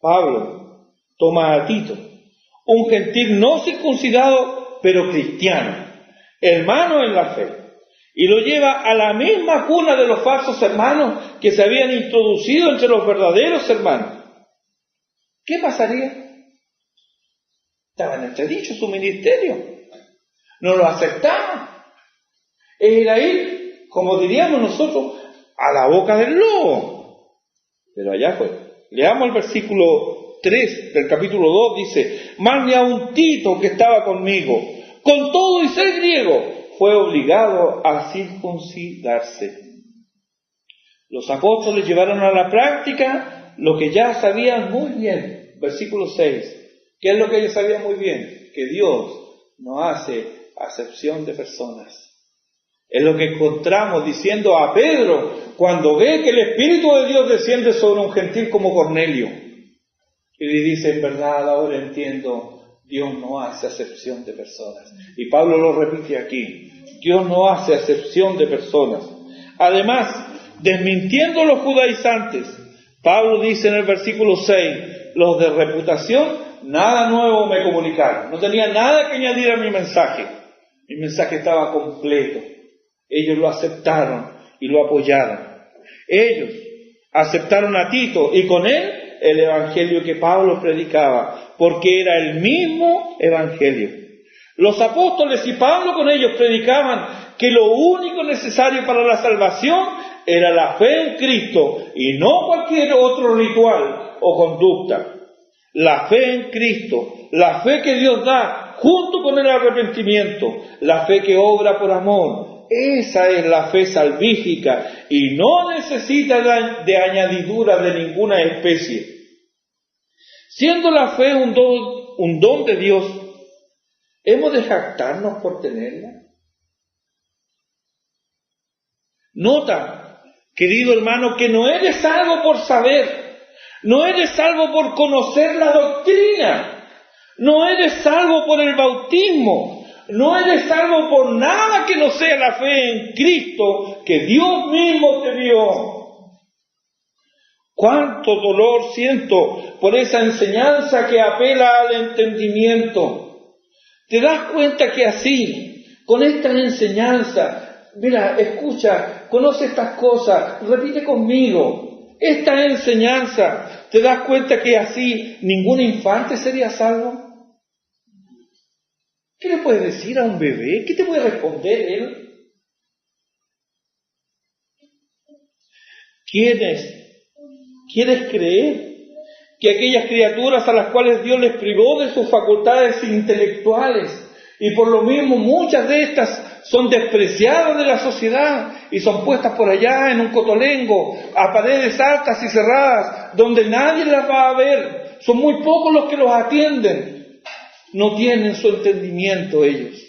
Pablo toma a Tito, un gentil no circuncidado, pero cristiano, hermano en la fe, y lo lleva a la misma cuna de los falsos hermanos que se habían introducido entre los verdaderos hermanos. ¿Qué pasaría? Estaba en entredicho su ministerio. No lo aceptaban. Era ir, como diríamos nosotros, a la boca del lobo. Pero allá fue. Leamos el versículo 3 del capítulo 2, dice: mas ni a un Tito que estaba conmigo, con todo y ser griego, fue obligado a circuncidarse. Los apóstoles llevaron a la práctica lo que ya sabían muy bien. Versículo 6. ¿Qué es lo que ellos sabían muy bien? Que Dios no hace acepción de personas. Es lo que encontramos diciendo a Pedro cuando ve que el Espíritu de Dios desciende sobre un gentil como Cornelio. Y le dice: en verdad, ahora entiendo, Dios no hace acepción de personas. Y Pablo lo repite aquí: Dios no hace acepción de personas. Además, desmintiendo los judaizantes, Pablo dice en el versículo 6: los de reputación, nada nuevo me comunicaron. No tenía nada que añadir a mi mensaje. Mi mensaje estaba completo. Ellos lo aceptaron y lo apoyaron. Ellos aceptaron a Tito y con él el evangelio que Pablo predicaba, porque era el mismo evangelio. Los apóstoles y Pablo con ellos predicaban que lo único necesario para la salvación era la fe en Cristo y no cualquier otro ritual o conducta. La fe en Cristo, la fe que Dios da junto con el arrepentimiento, la fe que obra por amor. Esa es la fe salvífica y no necesita de añadidura de ninguna especie. Siendo la fe un don de Dios, ¿hemos de jactarnos por tenerla? Nota, querido hermano, que no eres salvo por saber, no eres salvo por conocer la doctrina, no eres salvo por el bautismo, no eres salvo por nada que no sea la fe en Cristo que Dios mismo te dio. Cuánto dolor siento por esa enseñanza que apela al entendimiento. ¿Te das cuenta que así, con esta enseñanza, mira, escucha, conoce estas cosas, repite conmigo, esta enseñanza, ¿te das cuenta que así ningún infante sería salvo? ¿Qué le puedes decir a un bebé? ¿Qué te puede responder él? ¿Quieres creer que aquellas criaturas a las cuales Dios les privó de sus facultades intelectuales y por lo mismo muchas de estas son despreciadas de la sociedad y son puestas por allá en un cotolengo, a paredes altas y cerradas, donde nadie las va a ver? Son muy pocos los que los atienden. No tienen su entendimiento ellos.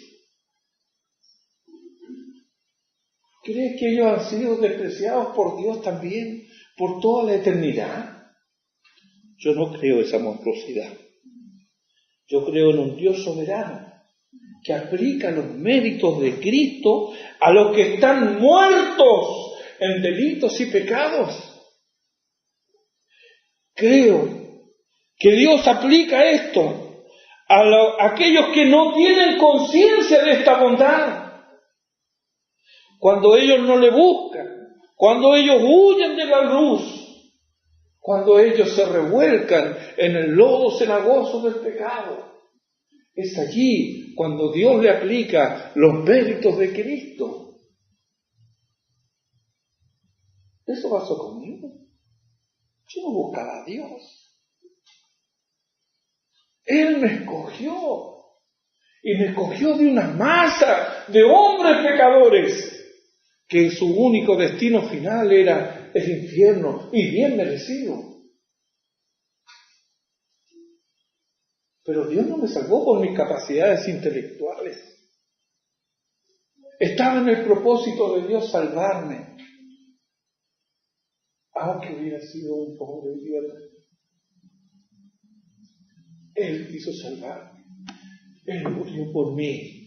¿Crees que ellos han sido despreciados por Dios también, por toda la eternidad? Yo no creo esa monstruosidad. Yo creo en un Dios soberano que aplica los méritos de Cristo a los que están muertos en delitos y pecados. Creo que Dios aplica esto aquellos que no tienen conciencia de esta bondad. Cuando ellos no le buscan, cuando ellos huyen de la luz, cuando ellos se revuelcan en el lodo cenagoso del pecado, es allí cuando Dios le aplica los méritos de Cristo. Eso pasó conmigo. Yo no buscaba a Dios. Él me escogió. Y me escogió de una masa de hombres pecadores que su único destino final era el infierno, y bien merecido. Pero Dios no me salvó por mis capacidades intelectuales. Estaba en el propósito de Dios salvarme, aunque hubiera sido un pobre idiota. Él quiso salvarme. Él murió por mí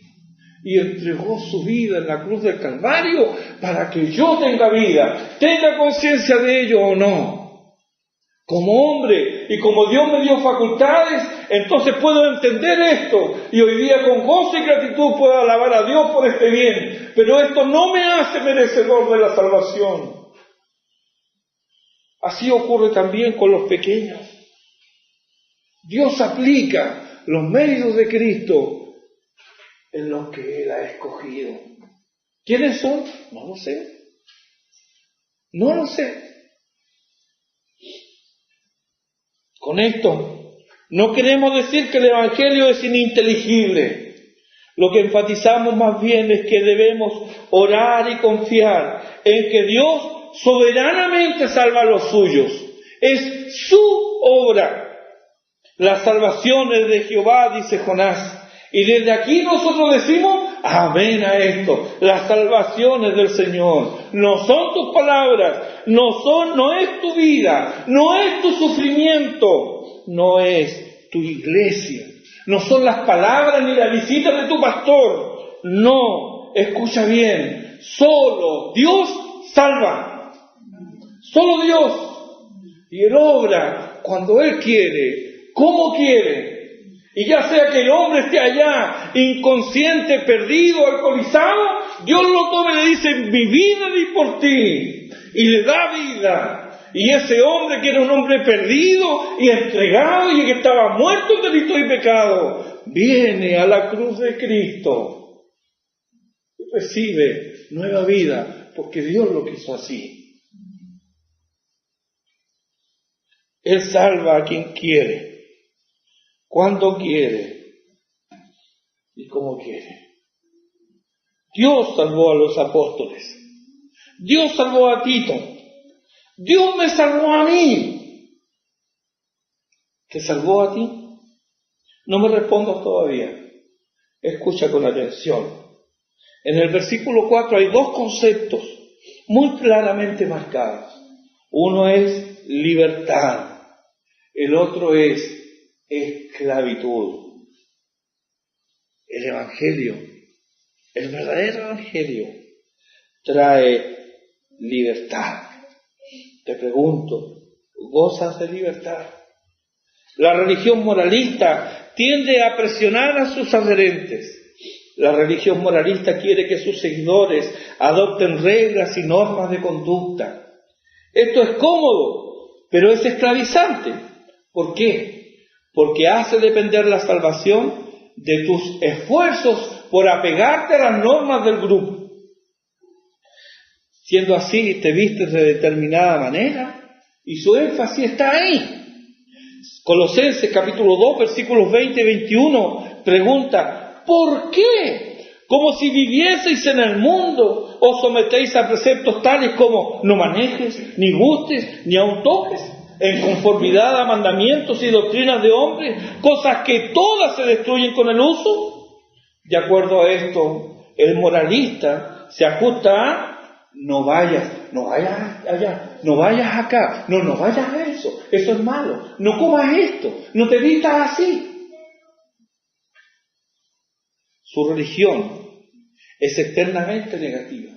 y entregó su vida en la cruz del Calvario para que yo tenga vida, tenga conciencia de ello o no. Como hombre y como Dios me dio facultades, entonces puedo entender esto y hoy día con gozo y gratitud puedo alabar a Dios por este bien, pero esto no me hace merecedor de la salvación. Así ocurre también con los pequeños. Dios aplica los méritos de Cristo en los que Él ha escogido. ¿Quiénes son? No lo sé. No lo sé. Con esto, no queremos decir que el Evangelio es ininteligible. Lo que enfatizamos más bien es que debemos orar y confiar en que Dios soberanamente salva a los suyos. Es su obra. La salvación es de Jehová, dice Jonás. Y desde aquí nosotros decimos amén a esto. La salvación es del Señor. No son tus palabras, no es tu vida, no es tu sufrimiento, no es tu iglesia, no son las palabras ni la visita de tu pastor. No, escucha bien, solo Dios salva. Solo Dios. Y Él obra cuando Él quiere, como quiere. Y ya sea que el hombre esté allá, inconsciente, perdido, alcoholizado, Dios lo toma y le dice, mi vida di por ti. Y le da vida. Y ese hombre que era un hombre perdido y entregado y que estaba muerto en delito y pecado, viene a la cruz de Cristo y recibe nueva vida, porque Dios lo quiso así. Él salva a quien quiere, cuando quiere y como quiere. Dios salvó a los apóstoles. Dios salvó a Tito. Dios me salvó a mí. ¿Te salvó a ti? No me respondas todavía. Escucha con atención. En el versículo 4 hay dos conceptos muy claramente marcados. Uno es libertad. El otro es esclavitud. El Evangelio, el verdadero Evangelio, trae libertad. Te pregunto, ¿gozas de libertad? La religión moralista tiende a presionar a sus adherentes. La religión moralista quiere que sus seguidores adopten reglas y normas de conducta. Esto es cómodo, pero es esclavizante. ¿Por qué? Porque hace depender la salvación de tus esfuerzos por apegarte a las normas del grupo. Siendo así, te vistes de determinada manera y su énfasis está ahí. Colosenses capítulo 2, versículos 20 y 21 pregunta, ¿por qué? Como si vivieseis en el mundo, os sometéis a preceptos tales como no manejes, ni gustes, ni aun toques, en conformidad a mandamientos y doctrinas de hombres, cosas que todas se destruyen con el uso. De acuerdo a esto, el moralista se ajusta a no vayas allá, no vayas acá, no vayas a eso es malo, no comas esto, no te vistas así. Su religión es externamente negativa,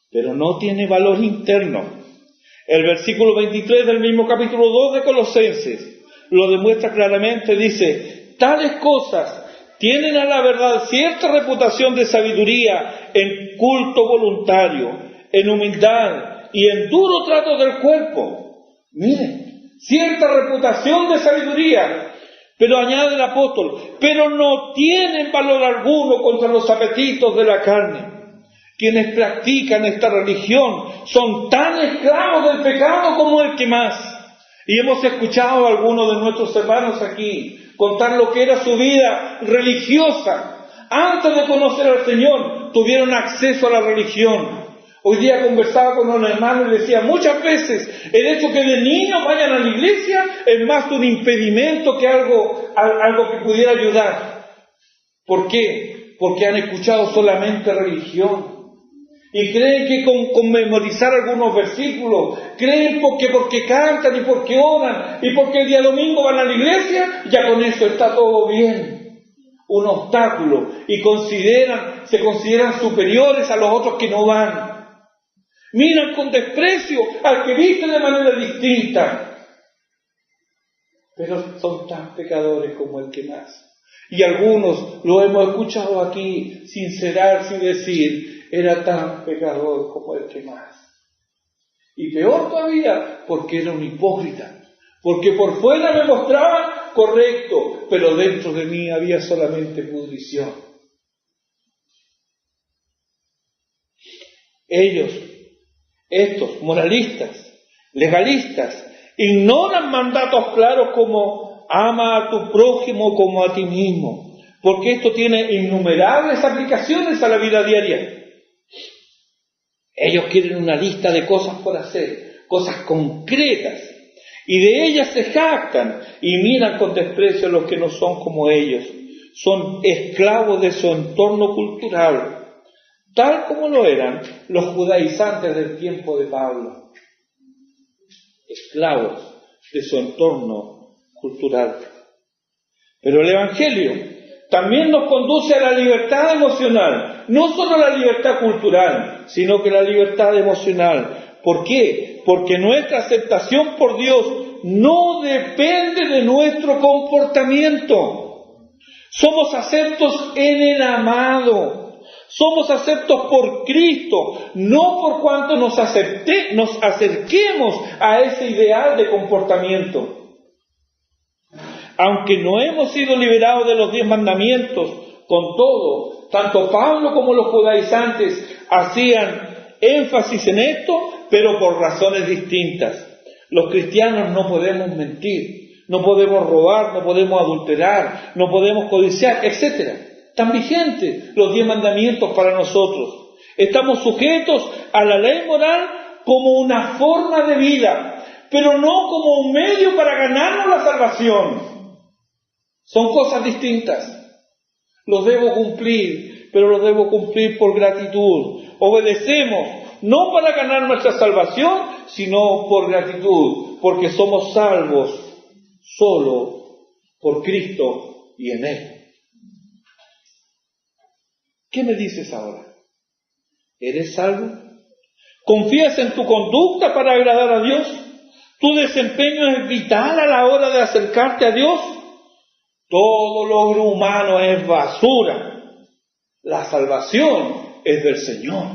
pero no tiene valor interno. El versículo 23 del mismo capítulo 2 de Colosenses lo demuestra claramente, dice, tales cosas tienen a la verdad cierta reputación de sabiduría en culto voluntario, en humildad y en duro trato del cuerpo. Miren, cierta reputación de sabiduría, pero añade el apóstol, pero no tienen valor alguno contra los apetitos de la carne. Quienes practican esta religión son tan esclavos del pecado como el que más. Y hemos escuchado a algunos de nuestros hermanos aquí contar lo que era su vida religiosa. Antes de conocer al Señor, tuvieron acceso a la religión. Hoy día conversaba con un hermano y decía, muchas veces el hecho que de niños vayan a la iglesia es más un impedimento que algo que pudiera ayudar. ¿Por qué? Porque han escuchado solamente religión. Y creen que con memorizar algunos versículos, creen porque cantan y porque oran y porque el día domingo van a la iglesia, ya con eso está todo bien. Un obstáculo. Y se consideran superiores a los otros que no van. Miran con desprecio al que viste de manera distinta. Pero son tan pecadores como el que más. Y algunos lo hemos escuchado aquí, sincerarse y decir, era tan pecador como el que más. Y peor todavía, porque era un hipócrita. Porque por fuera me mostraba correcto, pero dentro de mí había solamente pudrición. Ellos, estos moralistas, legalistas, ignoran mandatos claros como ama a tu prójimo como a ti mismo, porque esto tiene innumerables aplicaciones a la vida diaria. Ellos quieren una lista de cosas por hacer, cosas concretas, y de ellas se jactan y miran con desprecio a los que no son como ellos. Son esclavos de su entorno cultural, tal como lo eran los judaizantes del tiempo de Pablo. Esclavos de su entorno cultural. Pero el Evangelio también nos conduce a la libertad emocional, no solo la libertad cultural, sino que la libertad emocional. ¿Por qué? Porque nuestra aceptación por Dios no depende de nuestro comportamiento. Somos aceptos en el amado. Somos aceptos por Cristo, no por cuanto nos acerquemos a ese ideal de comportamiento. Aunque no hemos sido liberados de los 10 mandamientos, con todo, tanto Pablo como los judaizantes hacían énfasis en esto, pero por razones distintas. Los cristianos no podemos mentir, no podemos robar, no podemos adulterar, no podemos codiciar, etc. Están vigentes los 10 mandamientos para nosotros. Estamos sujetos a la ley moral como una forma de vida, pero no como un medio para ganarnos la salvación. Son cosas distintas. Los debo cumplir, pero los debo cumplir por gratitud. Obedecemos, no para ganar nuestra salvación, sino por gratitud, porque somos salvos solo por Cristo y en Él. ¿Qué me dices ahora? ¿Eres salvo? ¿Confías en tu conducta para agradar a Dios? ¿Tu desempeño es vital a la hora de acercarte a Dios? Todo logro humano es basura. La salvación es del Señor.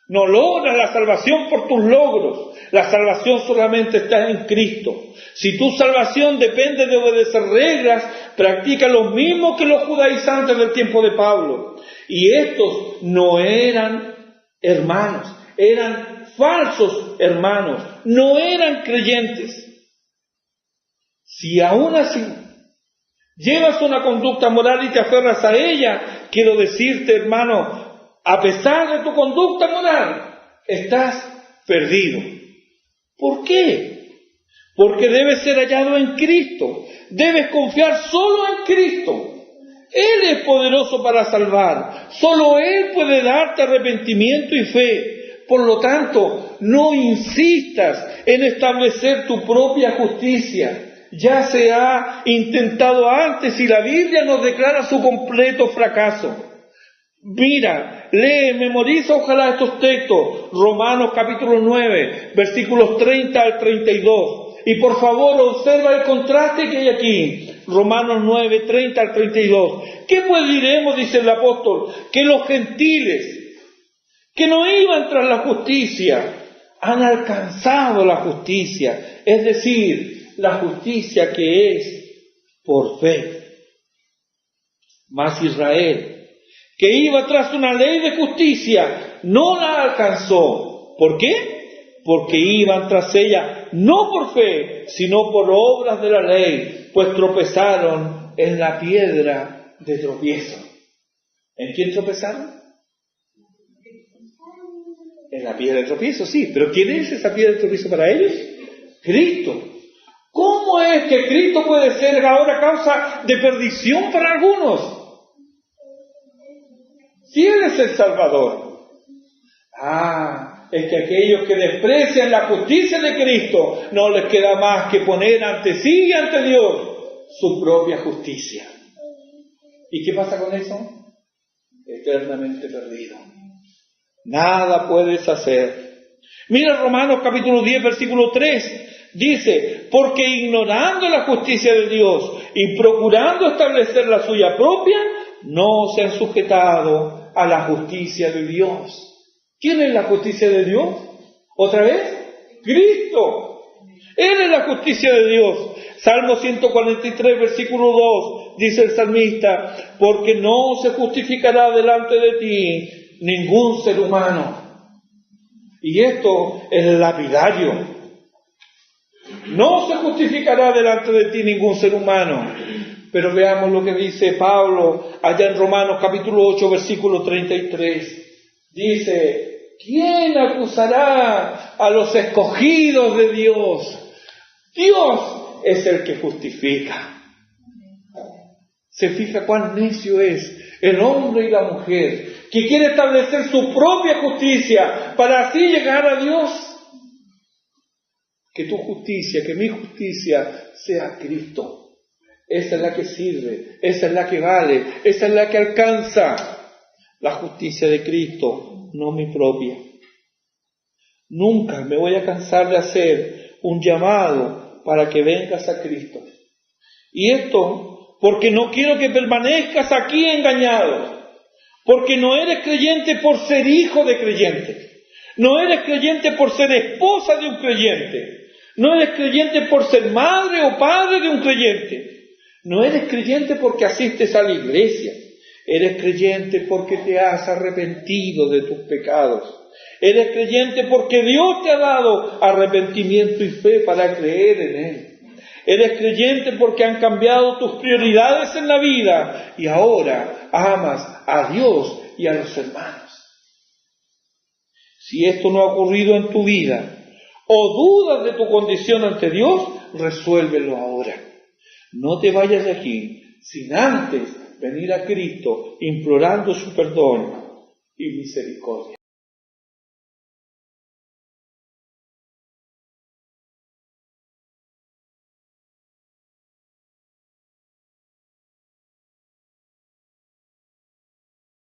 No logras la salvación por tus logros. La salvación solamente está en Cristo. Si tu salvación depende de obedecer reglas, practica lo mismo que los judaizantes del tiempo de Pablo. Y estos no eran hermanos, eran falsos hermanos, no eran creyentes. Si aún así llevas una conducta moral y te aferras a ella, quiero decirte, hermano, a pesar de tu conducta moral, estás perdido. ¿Por qué? Porque debes ser hallado en Cristo. Debes confiar solo en Cristo. Él es poderoso para salvar. Solo Él puede darte arrepentimiento y fe. Por lo tanto, no insistas en establecer tu propia justicia. Ya se ha intentado antes y la Biblia nos declara su completo fracaso. Mira, lee, memoriza ojalá estos textos. Romanos capítulo 9, versículos 30 al 32. Y por favor, observa el contraste que hay aquí. Romanos 9, 30 al 32. ¿Qué pues diremos, dice el apóstol? Que los gentiles, que no iban tras la justicia, han alcanzado la justicia. Es decir, la justicia que es por fe. Mas Israel, que iba tras una ley de justicia, no la alcanzó. ¿Por qué? Porque iban tras ella no por fe, sino por obras de la ley, pues tropezaron en la piedra de tropiezo. ¿En quién tropezaron? En la piedra de tropiezo, sí. ¿Pero quién es esa piedra de tropiezo para ellos? Cristo. ¿Cómo es que Cristo puede ser ahora causa de perdición para algunos? Si Él es el Salvador. Es que aquellos que desprecian la justicia de Cristo, no les queda más que poner ante sí y ante Dios su propia justicia. ¿Y qué pasa con eso? Eternamente perdido. Nada puedes hacer. Mira Romanos capítulo 10, versículo 3. Dice, porque ignorando la justicia de Dios y procurando establecer la suya propia, no se han sujetado a la justicia de Dios. ¿Quién es la justicia de Dios? ¿Otra vez? Cristo. Él es la justicia de Dios. Salmo 143, versículo 2, dice el salmista, porque no se justificará delante de ti ningún ser humano. Y esto es lapidario. No se justificará delante de ti ningún ser humano. Pero veamos lo que dice Pablo allá en Romanos capítulo 8, versículo 33. Dice, ¿quién acusará a los escogidos de Dios? Dios es el que justifica. Se fija cuán necio es el hombre y la mujer que quiere establecer su propia justicia para así llegar a Dios. Que tu justicia, que mi justicia sea Cristo. Esa es la que sirve, esa es la que vale, esa es la que alcanza. La justicia de Cristo, no mi propia. Nunca me voy a cansar de hacer un llamado para que vengas a Cristo. Y esto porque no quiero que permanezcas aquí engañado. Porque no eres creyente por ser hijo de creyente. No eres creyente por ser esposa de un creyente. No eres creyente por ser madre o padre de un creyente. No eres creyente porque asistes a la iglesia. Eres creyente porque te has arrepentido de tus pecados. Eres creyente porque Dios te ha dado arrepentimiento y fe para creer en Él. Eres creyente porque han cambiado tus prioridades en la vida y ahora amas a Dios y a los hermanos. Si esto no ha ocurrido en tu vida o dudas de tu condición ante Dios, resuélvelo ahora. No te vayas de aquí sin antes venir a Cristo implorando su perdón y misericordia.